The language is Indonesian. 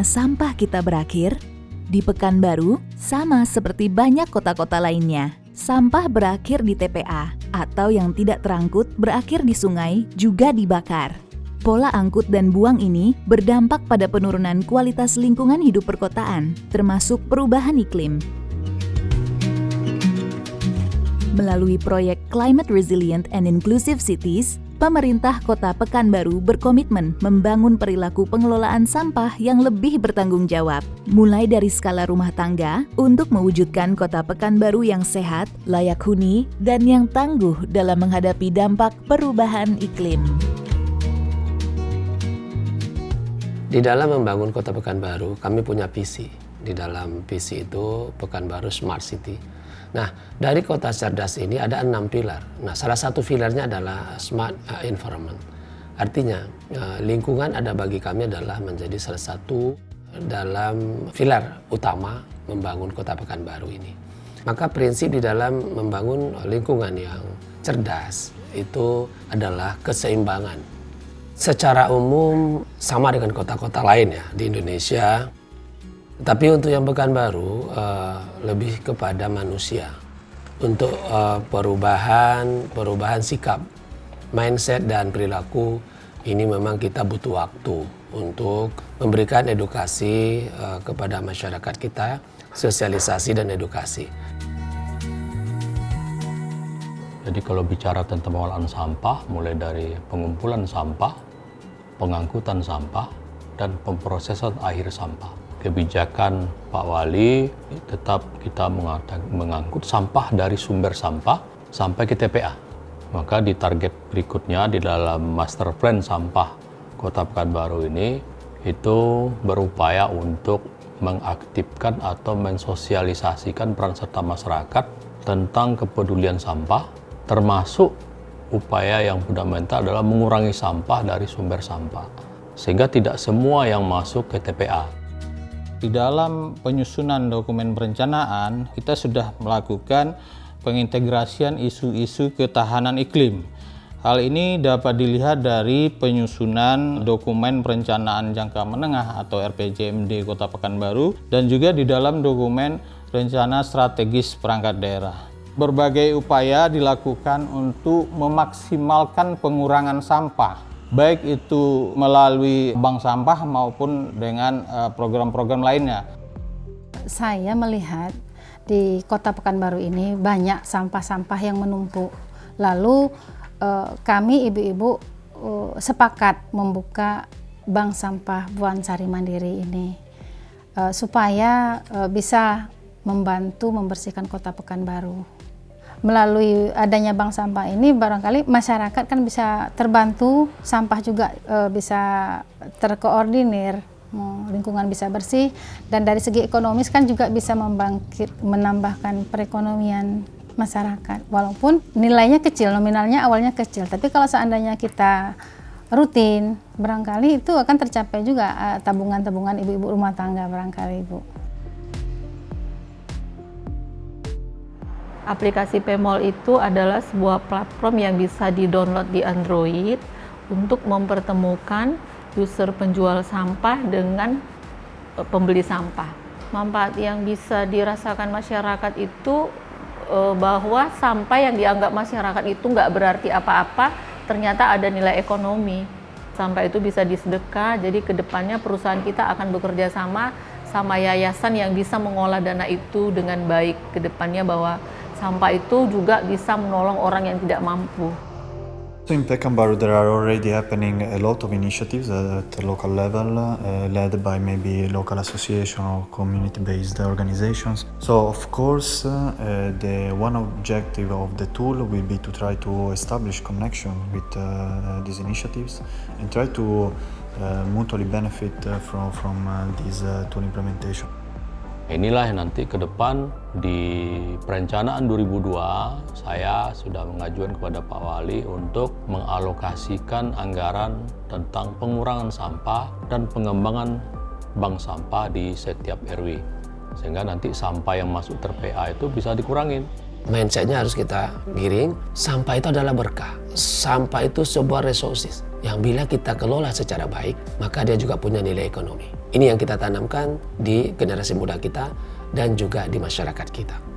mana sampah kita berakhir? Di Pekanbaru, sama seperti banyak kota-kota lainnya, sampah berakhir di TPA atau yang tidak terangkut berakhir di sungai juga dibakar. Pola angkut dan buang ini berdampak pada penurunan kualitas lingkungan hidup perkotaan, termasuk perubahan iklim. Melalui proyek Climate Resilient and Inclusive Cities, pemerintah Kota Pekanbaru berkomitmen membangun perilaku pengelolaan sampah yang lebih bertanggung jawab, mulai dari skala rumah tangga untuk mewujudkan Kota Pekanbaru yang sehat, layak huni, dan yang tangguh dalam menghadapi dampak perubahan iklim. Di dalam membangun Kota Pekanbaru, kami punya visi. Di dalam visi itu Pekanbaru Smart City. Nah, dari kota cerdas ini ada 6 pilar. Nah, salah satu pilarnya adalah smart environment. Artinya, lingkungan ada bagi kami adalah menjadi salah satu dalam pilar utama membangun Kota Pekanbaru ini. Maka prinsip di dalam membangun lingkungan yang cerdas itu adalah keseimbangan. Secara umum sama dengan kota-kota lain ya di Indonesia. Tapi untuk yang Pekanbaru lebih kepada manusia. Untuk perubahan sikap, mindset dan perilaku ini memang kita butuh waktu untuk memberikan edukasi kepada masyarakat kita, sosialisasi dan edukasi. Jadi kalau bicara tentang pengelolaan sampah, mulai dari pengumpulan sampah, pengangkutan sampah, dan pemprosesan akhir sampah. Kebijakan Pak Wali tetap kita mengangkut sampah dari sumber sampah sampai ke TPA. Maka di target berikutnya di dalam master plan sampah Kota Pekanbaru ini itu berupaya untuk mengaktifkan atau mensosialisasikan peran serta masyarakat tentang kepedulian sampah, termasuk upaya yang fundamental adalah mengurangi sampah dari sumber sampah, sehingga tidak semua yang masuk ke TPA. Di dalam penyusunan dokumen perencanaan, kita sudah melakukan pengintegrasian isu-isu ketahanan iklim. Hal ini dapat dilihat dari penyusunan dokumen perencanaan jangka menengah atau RPJMD Kota Pekanbaru dan juga di dalam dokumen rencana strategis perangkat daerah. Berbagai upaya dilakukan untuk memaksimalkan pengurangan sampah, baik itu melalui bank sampah maupun dengan program-program lainnya. Saya melihat di Kota Pekanbaru ini banyak sampah-sampah yang menumpuk. Lalu kami ibu-ibu sepakat membuka bank sampah Buan Sari Mandiri ini supaya bisa membantu membersihkan Kota Pekanbaru. Melalui adanya bank sampah ini barangkali masyarakat kan bisa terbantu, sampah juga bisa terkoordinir, lingkungan bisa bersih, dan dari segi ekonomis kan juga bisa menambahkan perekonomian masyarakat. Walaupun nilainya kecil, nominalnya awalnya kecil, tapi kalau seandainya kita rutin, barangkali itu akan tercapai juga tabungan-tabungan ibu-ibu rumah tangga barangkali Ibu. Aplikasi Pemol itu adalah sebuah platform yang bisa di-download di Android untuk mempertemukan user penjual sampah dengan pembeli sampah. Manfaat yang bisa dirasakan masyarakat itu bahwa sampah yang dianggap masyarakat itu nggak berarti apa-apa, ternyata ada nilai ekonomi. Sampah itu bisa disedekah, jadi kedepannya perusahaan kita akan bekerja sama yayasan yang bisa mengolah dana itu dengan baik. Kedepannya bahwa sampah itu juga bisa menolong orang yang tidak mampu. So in Pekanbaru there are already happening a lot of initiatives at the local level, led by maybe local association or community-based organizations. So of course the one objective of the tool will be to try to establish connection with these initiatives and try to mutually benefit from this tool implementation. Inilah yang nanti ke depan di perencanaan 2002 saya sudah mengajukan kepada Pak Wali untuk mengalokasikan anggaran tentang pengurangan sampah dan pengembangan bank sampah di setiap RW. Sehingga nanti sampah yang masuk TPA itu bisa dikurangin. Mindsetnya harus kita giring, sampah itu adalah berkah. Sampah itu sebuah resources. yang bila kita kelola secara baik, maka dia juga punya nilai ekonomi. Ini yang kita tanamkan di generasi muda kita dan juga di masyarakat kita.